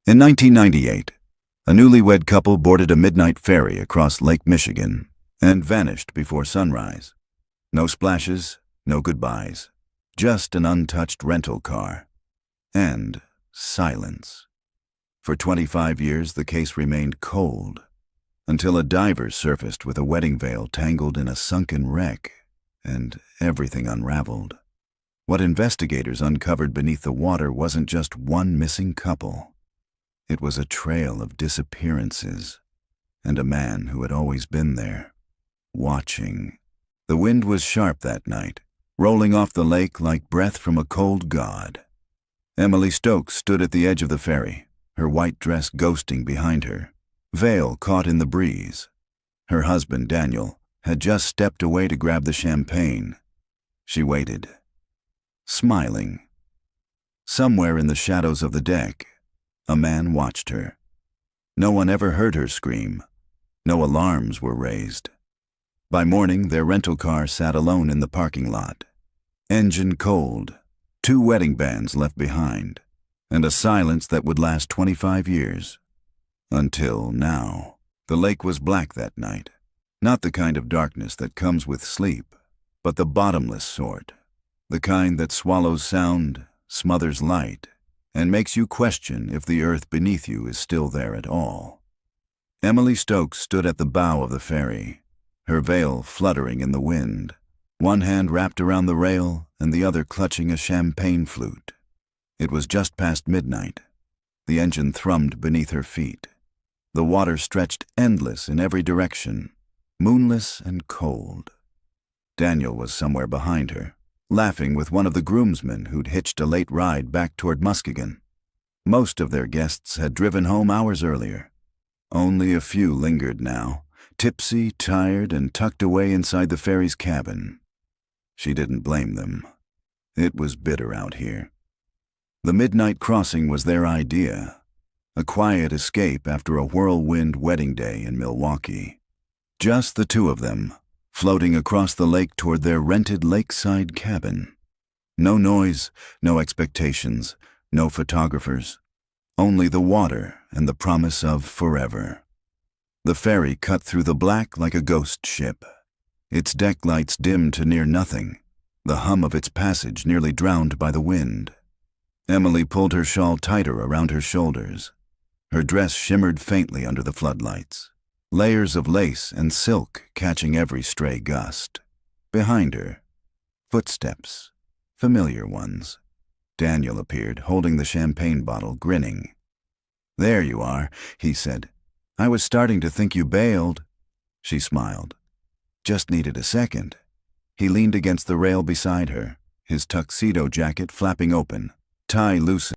In 1998, a newlywed couple boarded a midnight ferry across Lake Michigan and vanished before sunrise. No splashes, no goodbyes, just an untouched rental car. And silence. For 25 years, the case remained cold, until a diver surfaced with a wedding veil tangled in a sunken wreck, and everything unraveled. What investigators uncovered beneath the water wasn't just one missing couple. It was a trail of disappearances, and a man who had always been there, watching. The wind was sharp that night, rolling off the lake like breath from a cold god. Emily Stokes stood at the edge of the ferry, her white dress ghosting behind her, veil caught in the breeze. Her husband, Daniel, had just stepped away to grab the champagne. She waited, smiling. Somewhere in the shadows of the deck, a man watched her. No one ever heard her scream. No alarms were raised. By morning, their rental car sat alone in the parking lot. Engine cold, 2 wedding bands left behind, and a silence that would last 25 years. Until now. The lake was black that night. Not the kind of darkness that comes with sleep, but the bottomless sort. The kind that swallows sound, smothers light, and makes you question if the earth beneath you is still there at all. Emily Stokes stood at the bow of the ferry, her veil fluttering in the wind, one hand wrapped around the rail and the other clutching a champagne flute. It was just past midnight. The engine thrummed beneath her feet. The water stretched endless in every direction, moonless and cold. Daniel was somewhere behind her, laughing with one of the groomsmen who'd hitched a late ride back toward Muskegon. Most of their guests had driven home hours earlier. Only a few lingered now, tipsy, tired, and tucked away inside the ferry's cabin. She didn't blame them. It was bitter out here. The midnight crossing was their idea, a quiet escape after a whirlwind wedding day in Milwaukee. Just the 2 of them, floating across the lake toward their rented lakeside cabin. No noise, no expectations, no photographers. Only the water and the promise of forever. The ferry cut through the black like a ghost ship. Its deck lights dimmed to near nothing, the hum of its passage nearly drowned by the wind. Emily pulled her shawl tighter around her shoulders. Her dress shimmered faintly under the floodlights, layers of lace and silk catching every stray gust. Behind her, footsteps, familiar ones. Daniel appeared, holding the champagne bottle, grinning. "There you are," he said. "I was starting to think you bailed." She smiled. "Just needed a second." He leaned against the rail beside her, his tuxedo jacket flapping open, tie loose.